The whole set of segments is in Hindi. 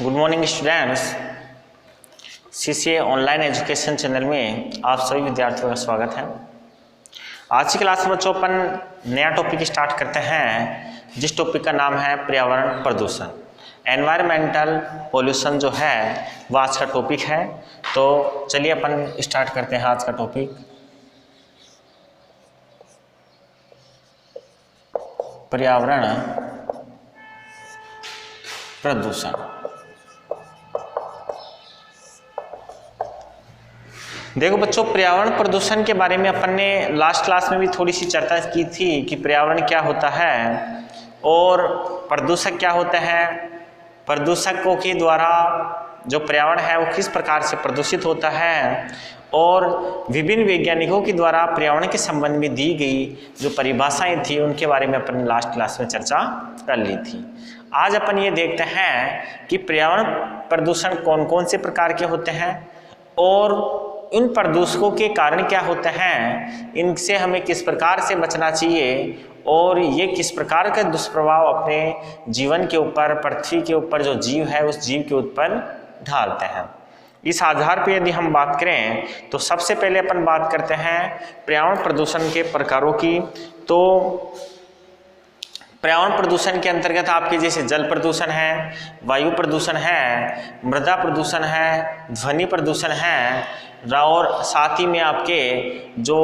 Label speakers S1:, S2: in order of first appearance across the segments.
S1: Good morning students. CCA online education channel में आप सभी विद्यार्थियों का स्वागत है। आज की क्लास में बच्चों अपन नया टॉपिक स्टार्ट करते हैं, जिस टॉपिक का नाम है पर्यावरण प्रदूषण। एनवायरमेंटल पोल्यूशन जो है वो आज का टॉपिक है। तो चलिए अपन स्टार्ट करते हैं आज का टॉपिक। पर्यावरण प्रदूषण। देखो बच्चों, पर्यावरण प्रदूषण के बारे में अपन ने लास्ट क्लास में भी थोड़ी सी चर्चा की थी कि पर्यावरण क्या होता है और प्रदूषक क्या होते हैं। प्रदूषकों के द्वारा जो पर्यावरण है वो किस प्रकार से प्रदूषित होता है और विभिन्न वैज्ञानिकों के द्वारा पर्यावरण के संबंध में दी गई जो परिभाषाएं थी उनके बारे में अपन लास्ट क्लास में चर्चा कर ली थी। आज अपन ये देखते हैं कि पर्यावरण प्रदूषण कौन कौन से प्रकार के होते हैं और इन प्रदूषकों के कारण क्या होते हैं, इनसे हमें किस प्रकार से बचना चाहिए और ये किस प्रकार का दुष्प्रभाव अपने जीवन के ऊपर, पृथ्वी के ऊपर जो जीव है उस जीव के ऊपर ढालते हैं। इस आधार पर यदि हम बात करें तो सबसे पहले अपन बात करते हैं पर्यावरण प्रदूषण के प्रकारों की। तो पर्यावरण प्रदूषण के अंतर्गत आपके जैसे जल प्रदूषण है, वायु प्रदूषण है, मृदा प्रदूषण है, ध्वनि प्रदूषण है और साथ ही में आपके जो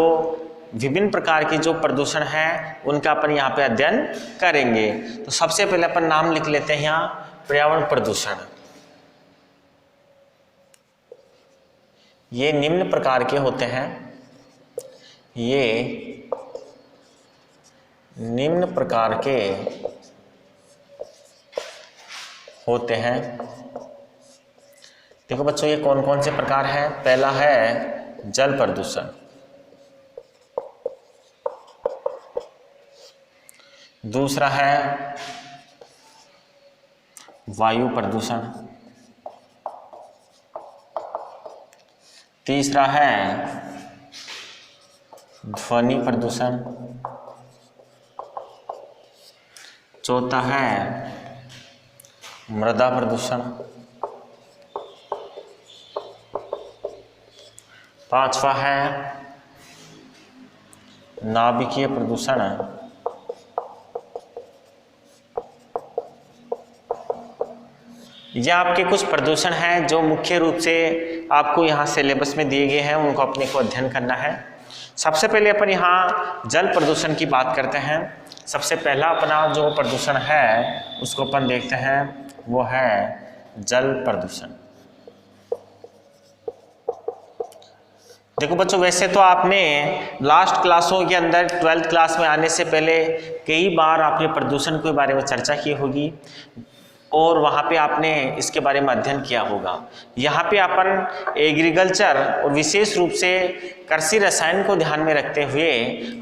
S1: विभिन्न प्रकार के जो प्रदूषण हैं उनका अपन यहाँ पे अध्ययन करेंगे। तो सबसे पहले अपन नाम लिख लेते हैं यहाँ पर्यावरण प्रदूषण। ये निम्न प्रकार के होते हैं, ये निम्न प्रकार के होते हैं। देखो बच्चों, ये कौन कौन से प्रकार हैं। पहला है जल प्रदूषण, दूसरा है वायु प्रदूषण, तीसरा है ध्वनि प्रदूषण, चौथा है मृदा प्रदूषण, पांचवा है नाभिकीय प्रदूषण, ये आपके कुछ प्रदूषण हैं जो मुख्य रूप से आपको यहाँ सिलेबस में दिए गए हैं, उनको अपने को अध्ययन करना है। सबसे पहले अपन यहाँ जल प्रदूषण की बात करते हैं। सबसे पहला अपना जो प्रदूषण है उसको अपन देखते हैं, वो है जल प्रदूषण। देखो बच्चों, वैसे तो आपने लास्ट क्लासों के अंदर 12th क्लास में आने से पहले कई बार आपने प्रदूषण के बारे में चर्चा की होगी और वहाँ पे आपने इसके बारे में अध्ययन किया होगा। यहाँ पे अपन एग्रीकल्चर और विशेष रूप से कृषि रसायन को ध्यान में रखते हुए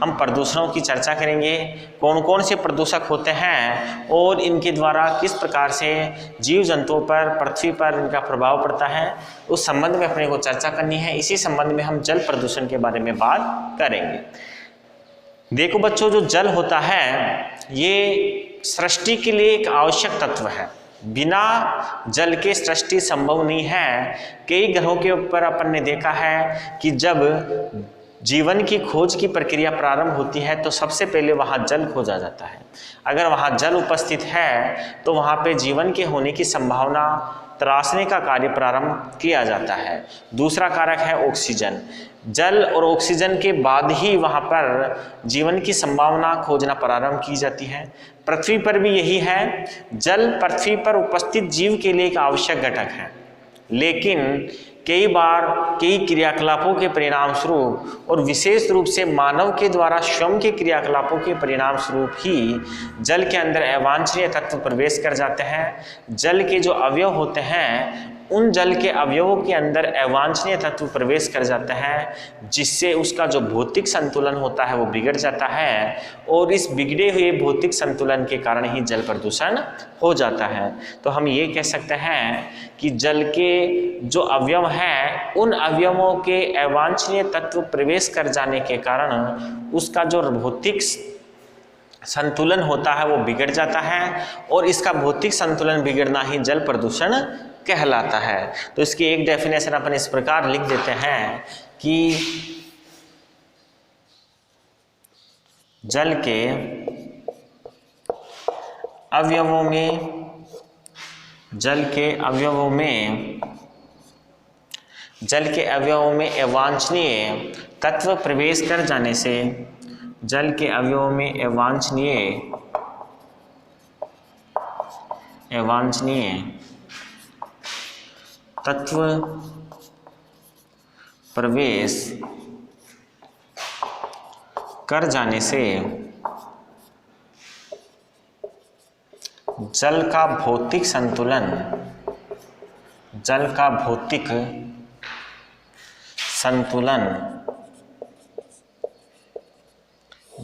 S1: हम प्रदूषणों की चर्चा करेंगे, कौन कौन से प्रदूषक होते हैं और इनके द्वारा किस प्रकार से जीव जंतुओं पर, पृथ्वी पर इनका प्रभाव पड़ता है, उस संबंध में अपने को चर्चा करनी है। इसी संबंध में हम जल प्रदूषण के बारे में बात करेंगे। देखो बच्चों, जो जल होता है ये सृष्टि के लिए एक आवश्यक तत्व है। बिना जल के सृष्टि संभव नहीं है। कई ग्रहों के ऊपर अपन ने देखा है कि जब जीवन की खोज की प्रक्रिया प्रारंभ होती है तो सबसे पहले वहाँ जल खोजा जाता है। अगर वहाँ जल उपस्थित है तो वहाँ पे जीवन के होने की संभावना तराशने का कार्य प्रारंभ किया जाता है। दूसरा कारक है ऑक्सीजन। जल और ऑक्सीजन के बाद ही वहाँ पर जीवन की संभावना खोजना प्रारंभ की जाती है। पृथ्वी पर भी यही है। जल पृथ्वी पर उपस्थित जीव के लिए एक आवश्यक घटक है, लेकिन कई बार कई क्रियाकलापों के परिणाम स्वरूप और विशेष रूप से मानव के द्वारा स्वयं के क्रियाकलापों के परिणाम स्वरूप ही जल के अंदर अवांछनीय तत्व प्रवेश कर जाते हैं। जल के जो अवयव होते हैं उन जल के अवयवों के अंदर अवांछनीय तत्व प्रवेश कर जाते हैं, जिससे उसका जो भौतिक संतुलन होता है वो बिगड़ जाता है और इस बिगड़े हुए भौतिक संतुलन के कारण ही जल प्रदूषण हो जाता है। तो हम ये कह सकते हैं कि जल के जो अवयव हैं उन अवयवों के अवांछनीय तत्व प्रवेश कर जाने के कारण उसका जो भौतिक संतुलन होता है वो बिगड़ जाता है, और इसका भौतिक संतुलन बिगड़ना ही जल प्रदूषण कहलाता है। तो इसकी एक डेफिनेशन अपन इस प्रकार लिख देते हैं कि जल के अवयवों में अवांछनीय तत्व प्रवेश कर जाने से, जल के अवयवों में अवांछनीय तत्व प्रवेश कर जाने से जल का भौतिक संतुलन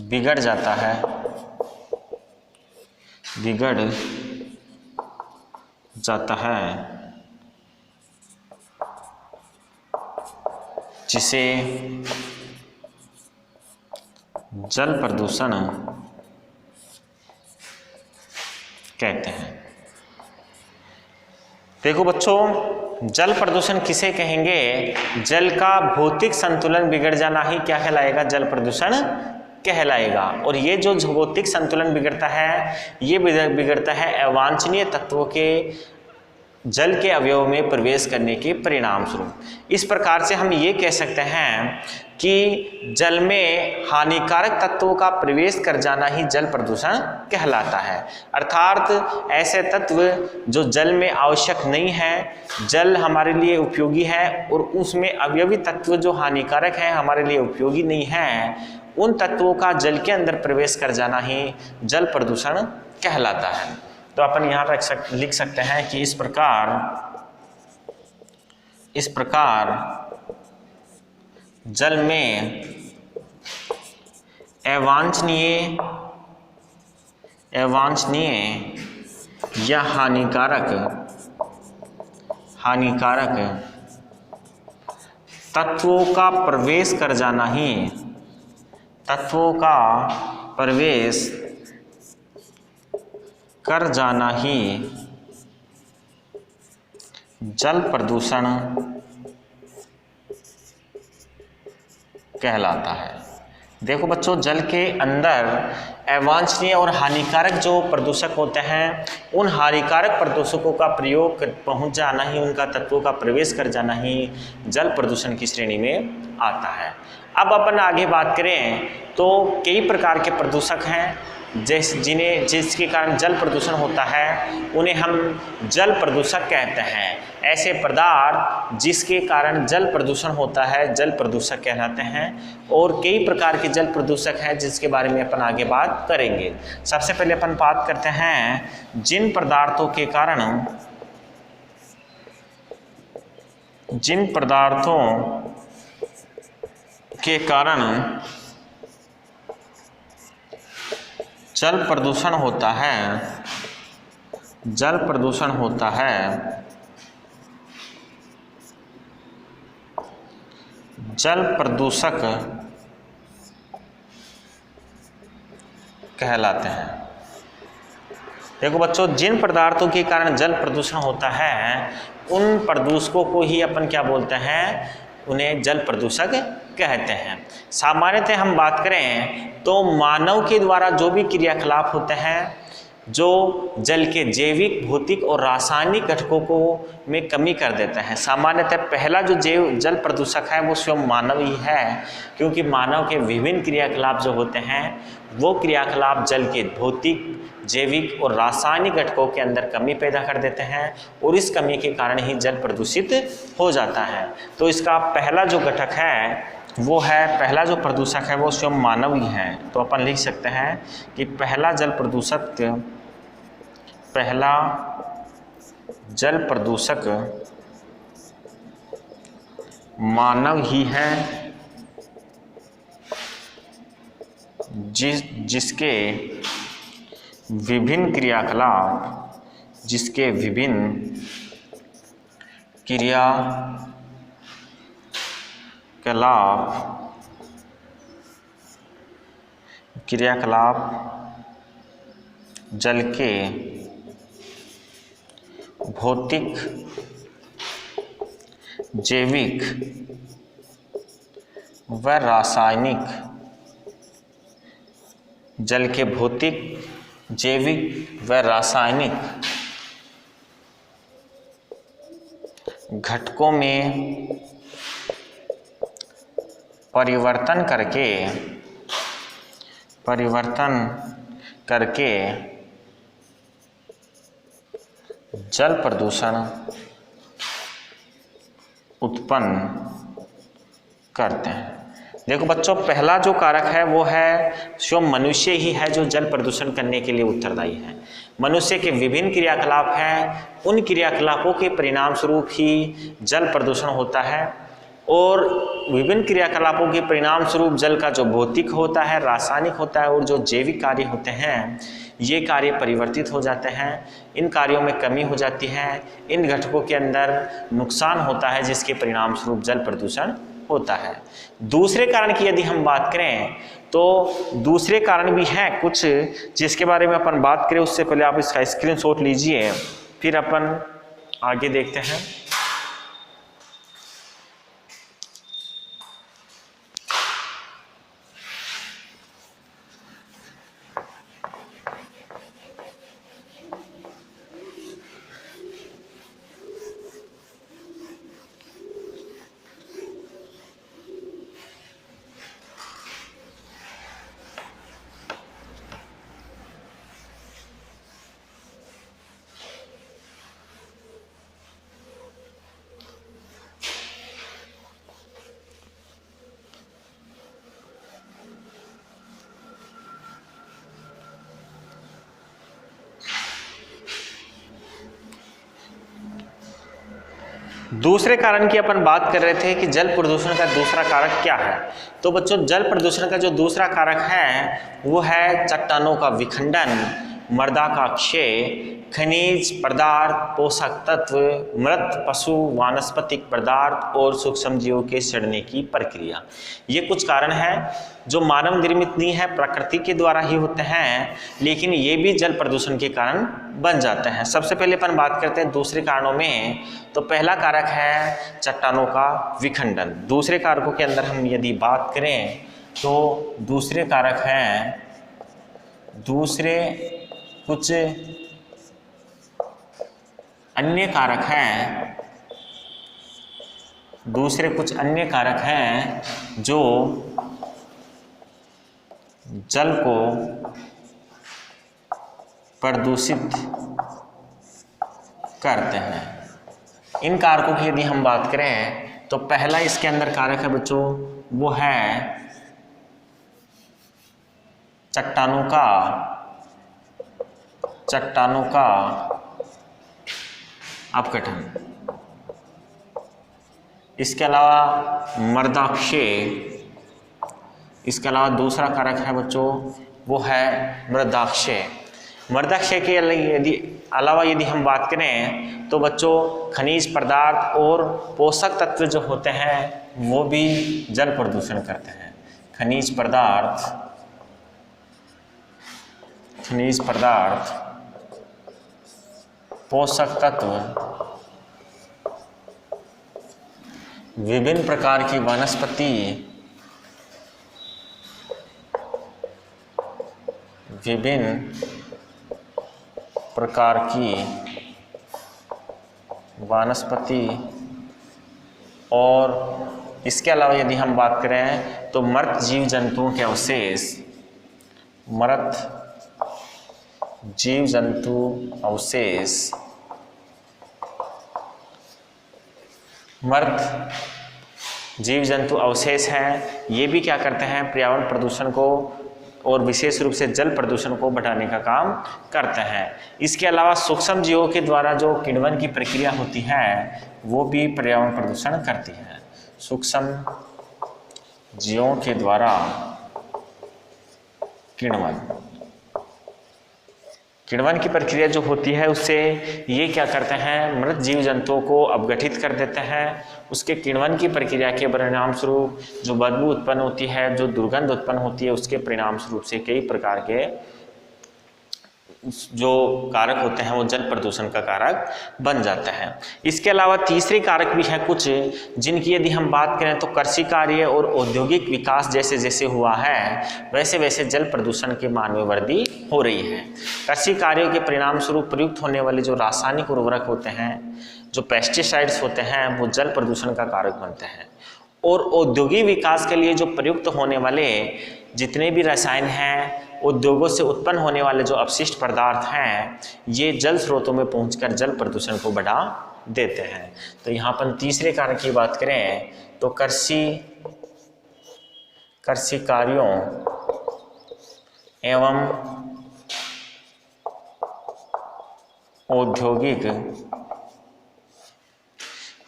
S1: बिगड़ जाता है, जिसे जल प्रदूषण कहते हैं। देखो बच्चों, जल प्रदूषण किसे कहेंगे? जल का भौतिक संतुलन बिगड़ जाना ही क्या कहलाएगा? जल प्रदूषण कहलाएगा। और ये जो भौतिक संतुलन बिगड़ता है, ये बिगड़ता है अवांछनीय तत्वों के जल के अवयव में प्रवेश करने के परिणाम स्वरूप। इस प्रकार से हम ये कह सकते हैं कि जल में हानिकारक तत्वों का प्रवेश कर जाना ही जल प्रदूषण कहलाता है। अर्थात ऐसे तत्व जो जल में आवश्यक नहीं है, जल हमारे लिए उपयोगी है, और उसमें अवयवी तत्व जो हानिकारक है, हमारे लिए उपयोगी नहीं है, उन तत्वों का जल के अंदर प्रवेश कर जाना ही जल प्रदूषण कहलाता है। तो अपन यहाँ पर लिख सकते हैं कि इस प्रकार जल में अवांछनीय या हानिकारक तत्वों का प्रवेश कर जाना ही जल प्रदूषण कहलाता है। देखो बच्चों, जल के अंदर अवांछनीय और हानिकारक जो प्रदूषक होते हैं, उन हानिकारक प्रदूषकों का प्रयोग पहुंच जाना ही, उनका तत्वों का प्रवेश कर जाना ही जल प्रदूषण की श्रेणी में आता है। अब अपन आगे बात करें तो कई प्रकार के प्रदूषक हैं जिसके कारण जल प्रदूषण होता है, उन्हें हम जल प्रदूषक कहते हैं। ऐसे पदार्थ जिसके कारण जल प्रदूषण होता है जल प्रदूषक कहलाते हैं। और कई प्रकार के जल प्रदूषक हैं जिसके बारे में अपन आगे बात करेंगे। सबसे पहले अपन बात करते हैं जिन पदार्थों के कारण जल प्रदूषण होता है, जल प्रदूषक कहलाते हैं। देखो बच्चों, जिन पदार्थों के कारण जल प्रदूषण होता है, उन प्रदूषकों को ही अपन क्या बोलते हैं? उन्हें जल प्रदूषक कहते हैं। सामान्यतः हम बात करें तो मानव के द्वारा जो भी क्रियाकलाप होते हैं, जो जल के जैविक, भौतिक और रासायनिक घटकों में कमी कर देते हैं। सामान्यतः पहला जो जल प्रदूषक है वो स्वयं मानव ही है, क्योंकि मानव के विभिन्न क्रियाकलाप जो होते हैं वो क्रियाकलाप जल के भौतिक, जैविक और रासायनिक घटकों के अंदर कमी पैदा कर देते हैं, और इस कमी के कारण ही जल प्रदूषित हो जाता है। तो इसका पहला जो घटक है वो है, पहला जो प्रदूषक है वो स्वयं मानव ही है। तो अपन लिख सकते हैं कि पहला जल प्रदूषक मानव ही है, जिसके विभिन्न क्रियाकलाप जल के भौतिक, जैविक व रासायनिक, जल के भौतिक, जैविक व रासायनिक घटकों में परिवर्तन करके जल प्रदूषण उत्पन्न करते हैं। देखो बच्चों, पहला जो कारक है वो है स्वयं मनुष्य ही है जो जल प्रदूषण करने के लिए उत्तरदायी है। मनुष्य के विभिन्न क्रियाकलाप हैं, उन क्रियाकलापों के परिणाम स्वरूप ही जल प्रदूषण होता है और विभिन्न क्रियाकलापों के परिणाम स्वरूप जल का जो भौतिक होता है, रासायनिक होता है और जो जैविक कार्य होते हैं, ये कार्य परिवर्तित हो जाते हैं। इन कार्यों में कमी हो जाती है, इन घटकों के अंदर नुकसान होता है, जिसके परिणाम स्वरूप जल प्रदूषण होता है। दूसरे कारण की यदि हम बात करें तो दूसरे कारण भी हैं कुछ, जिसके बारे में अपन बात करें उससे पहले आप इसका स्क्रीनशॉट लीजिए, फिर अपन आगे देखते हैं। दूसरे कारण की अपन बात कर रहे थे कि जल प्रदूषण का दूसरा कारक क्या है। तो बच्चों, जल प्रदूषण का जो दूसरा कारक है वो है चट्टानों का विखंडन, मृदा का क्षय, खनिज पदार्थ, पोषक तत्व, मृत पशु वानस्पतिक पदार्थ और सूक्ष्म जीवों के सड़ने की प्रक्रिया। ये कुछ कारण हैं जो मानव निर्मित नहीं है, प्रकृति के द्वारा ही होते हैं, लेकिन ये भी जल प्रदूषण के कारण बन जाते हैं। सबसे पहले अपन बात करते हैं दूसरे कारणों में। तो पहला कारक है चट्टानों का विखंडन। दूसरे कारकों के अंदर हम यदि बात करें तो दूसरे कारक हैं, दूसरे कुछ अन्य कारक हैं, दूसरे कुछ अन्य कारक हैं जो जल को प्रदूषित करते हैं। इन कारकों की यदि हम बात करें तो पहला इसके अंदर कारक है बच्चों, वो है चट्टानों का अपघटन। इसके अलावा मृदाक्षय, इसके अलावा दूसरा कारक है बच्चों वो है मृदाक्षय। मृदाक्षय के अलावा यदि हम बात करें तो बच्चों खनिज पदार्थ और पोषक तत्व जो होते हैं वो भी जल प्रदूषण करते हैं। खनिज पदार्थ, पोषक तत्व, विभिन्न प्रकार की वनस्पति, विभिन्न प्रकार की वनस्पति और इसके अलावा यदि हम बात करें तो मृत जीव जंतुओं के अवशेष, मृत जीव जंतु अवशेष, मृत जीव जंतु अवशेष हैं, ये भी क्या करते हैं, पर्यावरण प्रदूषण को और विशेष रूप से जल प्रदूषण को बढ़ाने का काम करते हैं। इसके अलावा सूक्ष्म जीवों के द्वारा जो किण्वन की प्रक्रिया होती है वो भी पर्यावरण प्रदूषण करती है। सूक्ष्म जीवों के द्वारा किण्वन की प्रक्रिया जो होती है उससे ये क्या करते हैं, मृत जीव जंतुओं को अपघटित कर देते हैं। उसके किण्वन की प्रक्रिया के परिणाम स्वरूप जो बदबू उत्पन्न होती है, जो दुर्गंध उत्पन्न होती है, उसके परिणाम स्वरूप से कई प्रकार के जो कारक होते हैं वो जल प्रदूषण का कारक बन जाता है। इसके अलावा तीसरे कारक भी हैं कुछ, जिनकी यदि हम बात करें तो कृषि कार्य और औद्योगिक विकास जैसे जैसे हुआ है वैसे वैसे जल प्रदूषण के मान में वृद्धि हो रही है। कृषि कार्यों के परिणाम स्वरूप प्रयुक्त होने वाले जो रासायनिक उर्वरक होते हैं, जो पेस्टिसाइड्स होते हैं, वो जल प्रदूषण का कारक बनते हैं। और औद्योगिक विकास के लिए जो प्रयुक्त होने वाले जितने भी रसायन हैं, उद्योगों से उत्पन्न होने वाले जो अपशिष्ट पदार्थ हैं, ये जल स्रोतों में पहुंचकर जल प्रदूषण को बढ़ा देते हैं। तो यहाँ पर तीसरे कारण की बात करें तो कृषि कार्यों एवं औद्योगिक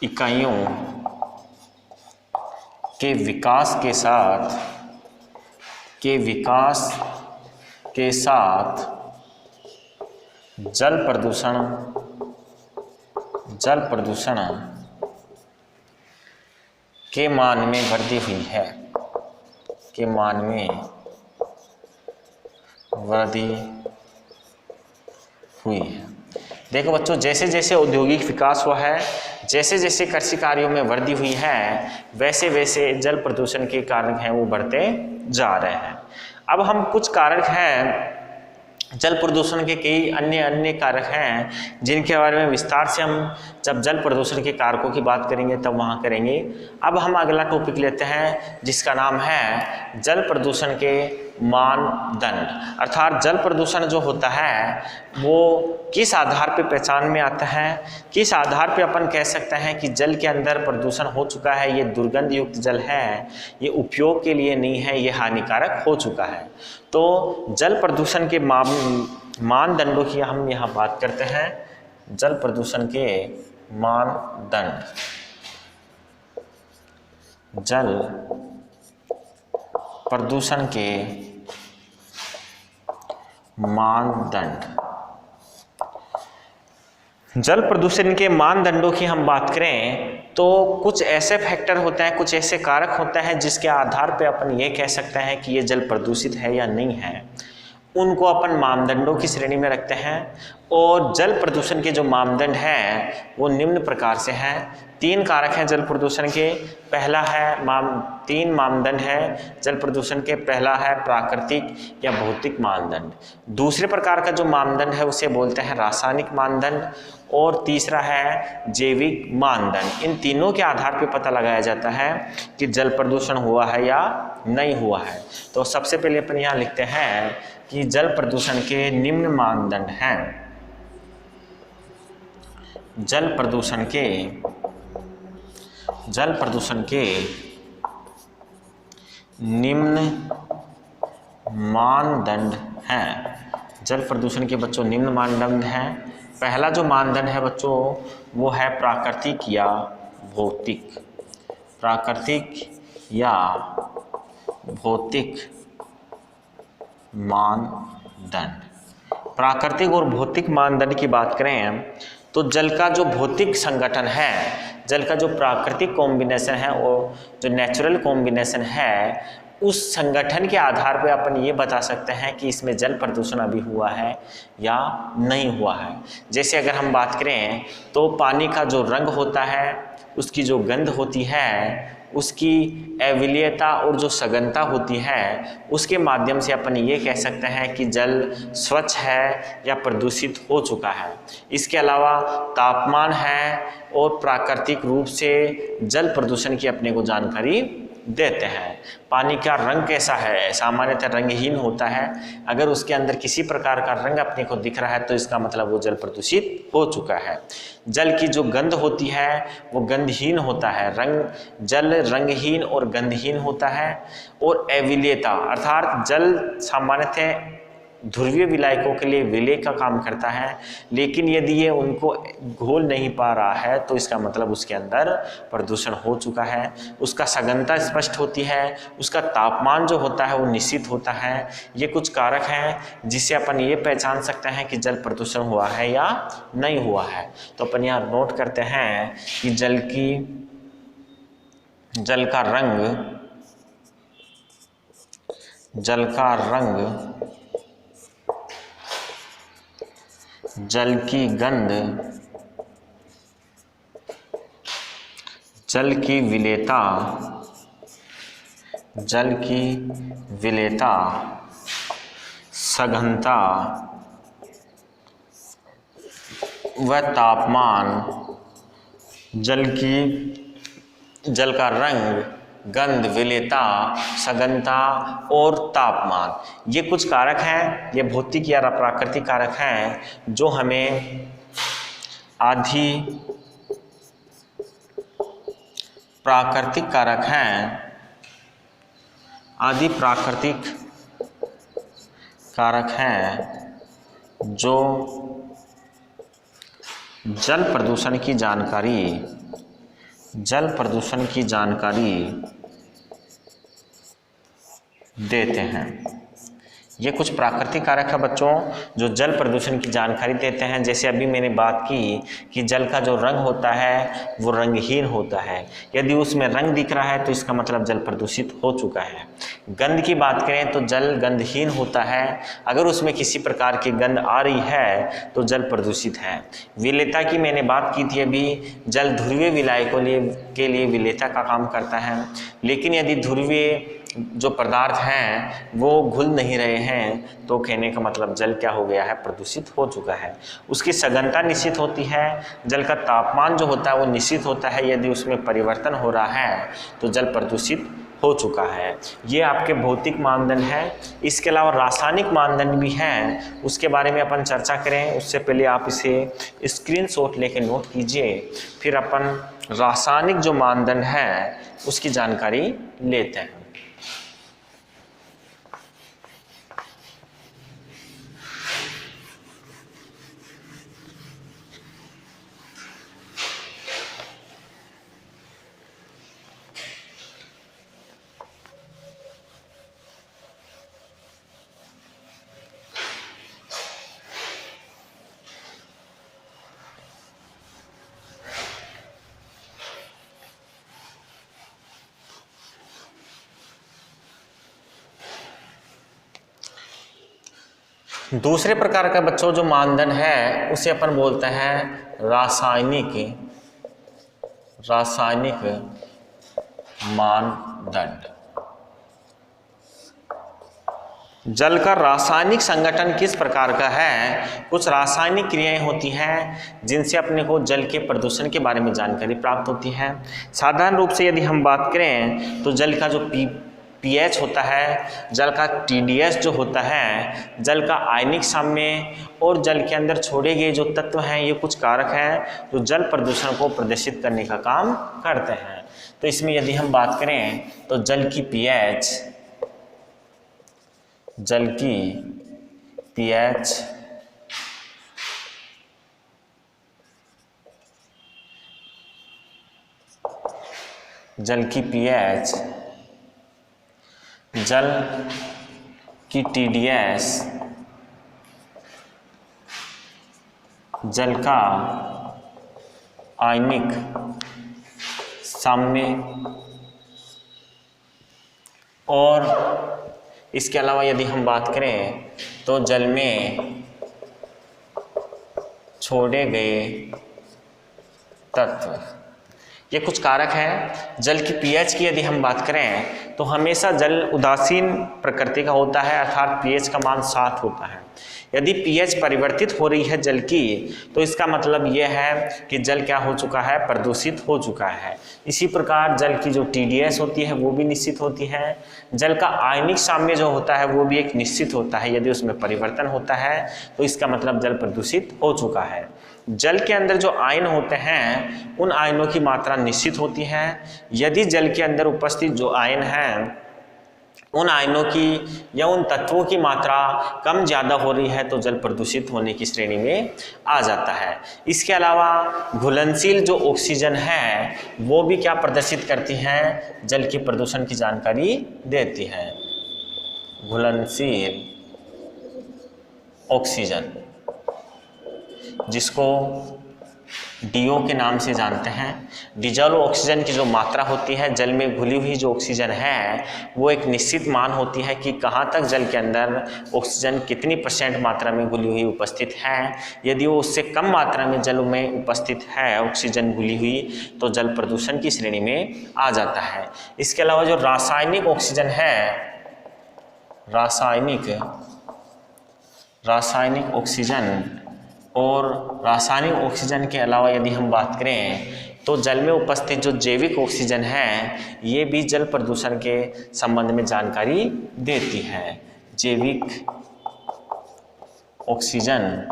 S1: इकाइयों के विकास के साथ जल प्रदूषण के मान में वृद्धि हुई है, देखो बच्चों, जैसे जैसे औद्योगिक विकास हुआ है, जैसे जैसे कृषि कार्यों में वृद्धि हुई है, वैसे वैसे जल प्रदूषण के कारक हैं वो बढ़ते जा रहे हैं। अब हम कुछ कारक हैं जल प्रदूषण के, कई अन्य कारक हैं जिनके बारे में विस्तार से हम जब जल प्रदूषण के कारकों की बात करेंगे तब वहाँ करेंगे। अब हम अगला टॉपिक लेते हैं जिसका नाम है जल प्रदूषण के मानदंड। अर्थात जल प्रदूषण जो होता है वो किस आधार पे पहचान में आता है, किस आधार पे अपन कह सकते हैं कि जल के अंदर प्रदूषण हो चुका है, ये दुर्गंध युक्त जल है, ये उपयोग के लिए नहीं है, ये हानिकारक हो चुका है। तो जल प्रदूषण के मानदंडों की हम यहाँ बात करते हैं। जल प्रदूषण के मानदंड, जल प्रदूषण के मानदंड, जल प्रदूषण के मानदंडों की हम बात करें तो कुछ ऐसे फैक्टर होते हैं, कुछ ऐसे कारक होते हैं जिसके आधार पे अपन ये कह सकते हैं कि ये जल प्रदूषित है या नहीं है। उनको अपन मानदंडों की श्रेणी में रखते हैं। और जल प्रदूषण के जो मानदंड हैं वो निम्न प्रकार से हैं। 3 कारक हैं जल प्रदूषण के। पहला है 3 मानदंड है जल प्रदूषण के। पहला है प्राकृतिक या भौतिक मानदंड, दूसरे प्रकार का जो मानदंड है उसे बोलते हैं रासायनिक मानदंड, और तीसरा है जैविक मानदंड। इन तीनों के आधार पर पता लगाया जाता है कि जल प्रदूषण हुआ है या नहीं हुआ है। तो सबसे पहले अपन यहाँ लिखते हैं कि जल प्रदूषण के निम्न मानदंड हैं। जल प्रदूषण के निम्न मानदंड हैं। जल प्रदूषण के बच्चों निम्न मानदंड हैं। पहला जो मानदंड है बच्चों वो है प्राकृतिक या भौतिक। प्राकृतिक या भौतिक मानदंड। प्राकृतिक और भौतिक मानदंड की बात करें तो जल का जो भौतिक संगठन है, जल का जो प्राकृतिक कॉम्बिनेशन है, वो जो नेचुरल कॉम्बिनेशन है, उस संगठन के आधार पर अपन ये बता सकते हैं कि इसमें जल प्रदूषण अभी हुआ है या नहीं हुआ है। जैसे अगर हम बात करें तो पानी का जो रंग होता है, उसकी जो गंध होती है, उसकी अम्लीयता और जो सघनता होती है, उसके माध्यम से अपन ये कह सकते हैं कि जल स्वच्छ है या प्रदूषित हो चुका है। इसके अलावा तापमान है और प्राकृतिक रूप से जल प्रदूषण की अपने को जानकारी देते हैं। पानी का रंग कैसा है, सामान्यतः रंगहीन होता है। अगर उसके अंदर किसी प्रकार का रंग अपने को दिख रहा है तो इसका मतलब वो जल प्रदूषित हो चुका है। जल की जो गंध होती है वो गंधहीन होता है। जल रंगहीन और गंधहीन होता है। और अम्लीयता अर्थात जल सामान्यतः ध्रुवीय विलायकों के लिए विलय का काम करता है, लेकिन यदि ये उनको घोल नहीं पा रहा है तो इसका मतलब उसके अंदर प्रदूषण हो चुका है। उसका सघनता स्पष्ट होती है, उसका तापमान जो होता है वो निश्चित होता है। ये कुछ कारक हैं जिससे अपन ये पहचान सकते हैं कि जल प्रदूषण हुआ है या नहीं हुआ है। तो अपन यहाँ नोट करते हैं कि जल का रंग जल की गंध, जल की विलेयता, जल की विलेयता, सघनता व तापमान, जल का रंग, गंध, विलेयता, सघनता और तापमान, ये कुछ कारक हैं, ये भौतिक या प्राकृतिक कारक हैं जो हमें आदि प्राकृतिक कारक हैं, आदि प्राकृतिक कारक हैं जो जल प्रदूषण की जानकारी देते हैं। ये कुछ प्राकृतिक कारक है बच्चों जो जल प्रदूषण की जानकारी देते हैं। जैसे अभी मैंने बात की कि जल का जो रंग होता है वो रंगहीन होता है, यदि उसमें रंग दिख रहा है तो इसका मतलब जल प्रदूषित हो चुका है। गंध की बात करें तो जल गंधहीन होता है, अगर उसमें किसी प्रकार की गंध आ रही है तो जल प्रदूषित है। विलेयता की मैंने बात की थी अभी, जल ध्रुवीय विलायकों के लिए विलेयता का काम करता है, लेकिन यदि ध्रुवीय जो पदार्थ हैं वो घुल नहीं रहे हैं तो कहने का मतलब जल क्या हो गया है, प्रदूषित हो चुका है। उसकी सघनता निश्चित होती है, जल का तापमान जो होता है वो निश्चित होता है, यदि उसमें परिवर्तन हो रहा है तो जल प्रदूषित हो चुका है। ये आपके भौतिक मानदंड हैं। इसके अलावा रासायनिक मानदंड भी हैं, उसके बारे में अपन चर्चा करें। उससे पहले आप इसे स्क्रीनशॉट लेके नोट कीजिए, फिर अपन रासायनिक जो मानदंड है उसकी जानकारी लेते हैं। दूसरे प्रकार का बच्चों जो मानदंड है उसे अपन बोलते हैं रासायनिक मानदंड। जल का रासायनिक संगठन किस प्रकार का है? कुछ रासायनिक क्रियाएं होती हैं जिनसे अपने को जल के प्रदूषण के बारे में जानकारी प्राप्त होती है। साधारण रूप से यदि हम बात करें तो जल का जो pH होता है, जल का TDS जो होता है, जल का आयनिक साम्य और जल के अंदर छोड़े गए जो तत्व हैं, ये कुछ कारक हैं जो जल प्रदूषण को प्रदर्शित करने का काम करते हैं। तो इसमें यदि हम बात करें तो जल की pH, जल की TDS, जल का आयनिक साम्य और इसके अलावा यदि हम बात करें तो जल में छोड़े गए तत्व, ये कुछ कारक हैं। जल की pH की यदि हम बात करें तो हमेशा जल उदासीन प्रकृति का होता है, अर्थात pH का मान 7 होता है। यदि pH परिवर्तित हो रही है जल की तो इसका मतलब यह है कि जल क्या हो चुका है, प्रदूषित हो चुका है। इसी प्रकार जल की जो TDS होती है वो भी निश्चित होती है। जल का आयनिक साम्य जो होता है वो भी एक निश्चित होता है, यदि उसमें परिवर्तन होता है तो इसका मतलब जल प्रदूषित हो चुका है। जल के अंदर जो आयन होते हैं उन आयनों की मात्रा निश्चित होती है। यदि जल के अंदर उपस्थित जो आयन हैं उन आयनों की या उन तत्वों की मात्रा कम ज़्यादा हो रही है तो जल प्रदूषित होने की श्रेणी में आ जाता है। इसके अलावा घुलनशील जो ऑक्सीजन है वो भी क्या प्रदर्शित करती हैं, जल के प्रदूषण की जानकारी देती है। घुलनशील ऑक्सीजन जिसको DO के नाम से जानते हैं। डिजॉल्व ऑक्सीजन की जो मात्रा होती है, जल में घुली हुई जो ऑक्सीजन है, वो एक निश्चित मान होती है कि कहाँ तक जल के अंदर ऑक्सीजन कितनी % मात्रा में घुली हुई उपस्थित है। यदि वो उससे कम मात्रा में जल में उपस्थित है ऑक्सीजन घुली हुई, तो जल प्रदूषण की श्रेणी में आ जाता है। इसके अलावा जो रासायनिक ऑक्सीजन है, रासायनिक ऑक्सीजन और रासायनिक ऑक्सीजन के अलावा यदि हम बात करें तो जल में उपस्थित जो जैविक ऑक्सीजन है, ये भी जल प्रदूषण के संबंध में जानकारी देती है। जैविक ऑक्सीजन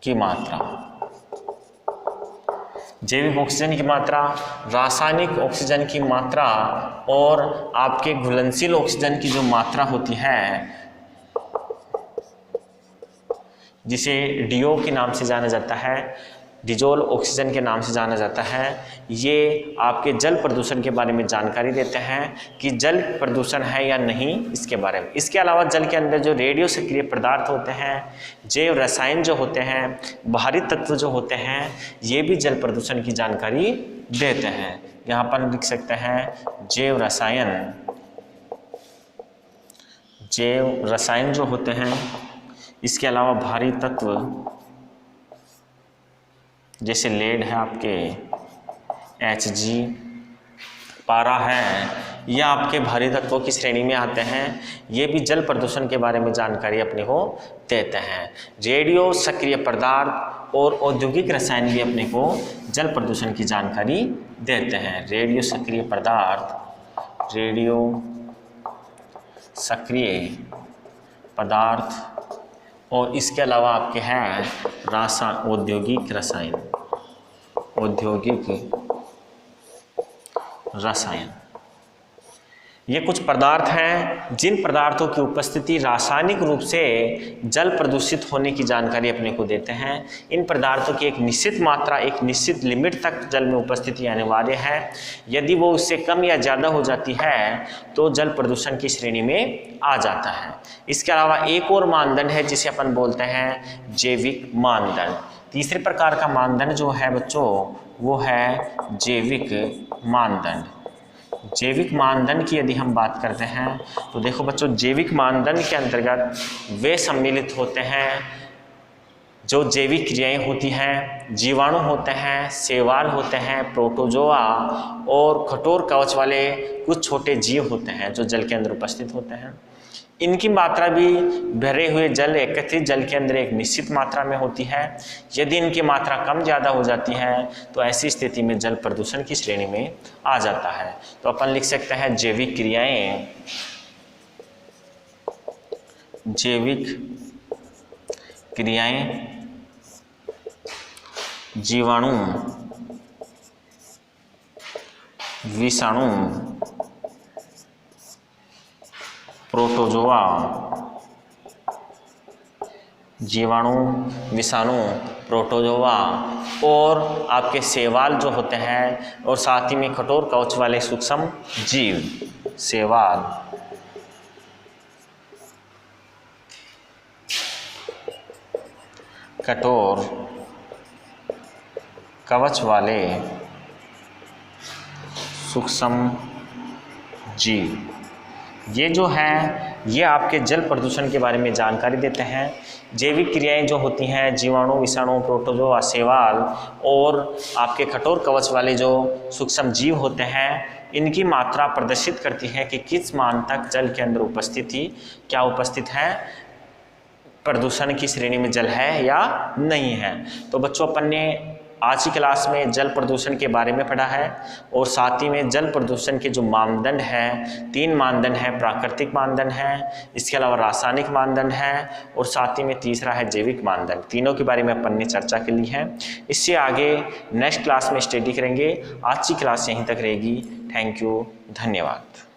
S1: की मात्रा, जैविक ऑक्सीजन की मात्रा, रासायनिक ऑक्सीजन की मात्रा और आपके घुलनशील ऑक्सीजन की जो मात्रा होती है, जिसे DO के नाम से जाना जाता है, डिजॉल्व ऑक्सीजन के नाम से जाना जाता है, ये आपके जल प्रदूषण के बारे में जानकारी देते हैं कि जल प्रदूषण है या नहीं इसके बारे में। इसके अलावा जल के अंदर जो रेडियो सक्रिय पदार्थ होते हैं, जैव रसायन जो होते हैं, बाहरी तत्व जो होते हैं, ये भी जल प्रदूषण की जानकारी देते हैं। यहाँ पर लिख सकते हैं जैव रसायन जो होते हैं। इसके अलावा भारी तत्व जैसे लेड है, आपके Hg, पारा है, या आपके भारी तत्वों की श्रेणी में आते हैं। ये भी जल प्रदूषण के बारे में जानकारी अपने को देते हैं। रेडियो सक्रिय पदार्थ और औद्योगिक रसायन भी अपने को जल प्रदूषण की जानकारी देते हैं। रेडियो सक्रिय पदार्थ, रेडियो सक्रिय पदार्थ, और इसके अलावा आपके हैं औद्योगिक रसायन। ये कुछ पदार्थ हैं जिन पदार्थों की उपस्थिति रासायनिक रूप से जल प्रदूषित होने की जानकारी अपने को देते हैं। इन पदार्थों की एक निश्चित मात्रा, एक निश्चित लिमिट तक जल में उपस्थिति अनिवार्य है। यदि वो उससे कम या ज़्यादा हो जाती है तो जल प्रदूषण की श्रेणी में आ जाता है। इसके अलावा एक और मानदंड है जिसे अपन बोलते हैं जैविक मानदंड। तीसरे प्रकार का मानदंड जो है बच्चों, वो है जैविक मानदंड। जैविक मानदंड की यदि हम बात करते हैं तो देखो बच्चों, जैविक मानदंड के अंतर्गत वे सम्मिलित होते हैं जो जैविक क्रियाएं होती हैं, जीवाणु होते हैं, शैवाल होते हैं, प्रोटोजोआ और कठोर कवच वाले कुछ छोटे जीव होते हैं जो जल के अंदर उपस्थित होते हैं। इनकी मात्रा भी भरे हुए जल, एकत्रित जल के अंदर एक निश्चित मात्रा में होती है। यदि इनकी मात्रा कम ज़्यादा हो जाती है तो ऐसी स्थिति में जल प्रदूषण की श्रेणी में आ जाता है। तो अपन लिख सकते हैं जैविक क्रियाएं जीवाणु, विषाणु, प्रोटोजोआ, जीवाणु, विषाणु, प्रोटोजोआ और आपके शैवाल जो होते हैं, और साथ ही में कठोर कवच वाले सूक्ष्म जीव, शैवाल, कठोर कवच वाले सूक्ष्म जीव, ये जो हैं ये आपके जल प्रदूषण के बारे में जानकारी देते हैं। जैविक क्रियाएं जो होती हैं, जीवाणु, विषाणु, प्रोटोजोआ, शैवाल और आपके कठोर कवच वाले जो सूक्ष्म जीव होते हैं, इनकी मात्रा प्रदर्शित करती है कि किस मान तक जल के अंदर उपस्थिति क्या उपस्थित है, प्रदूषण की श्रेणी में जल है या नहीं है। तो बच्चों, अपन ने आज की क्लास में जल प्रदूषण के बारे में पढ़ा है और साथ ही में जल प्रदूषण के जो मानदंड हैं, 3 मानदंड हैं। प्राकृतिक मानदंड है, इसके अलावा रासायनिक मानदंड है और साथ ही में तीसरा है जैविक मानदंड। तीनों के बारे में अपन ने चर्चा की ली है। इससे आगे नेक्स्ट क्लास में स्टडी करेंगे। आज की क्लास यहीं तक रहेगी। थैंक यू, धन्यवाद।